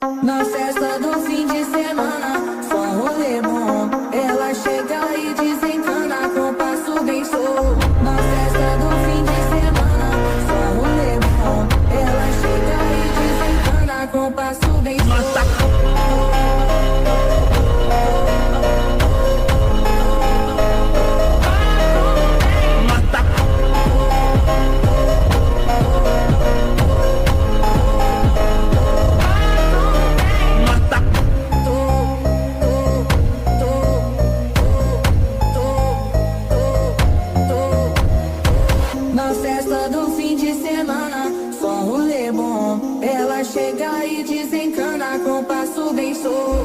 Na festa do fim de semana, só rolê bom. Ela chega e desencana com passo bem solto. Na festa do fim de semana, só rolê bom. Ela chega e desencana com passo bem solto. Na festa do fim de semana, só rolê bom. Ela chega e desencana com passo bem solto.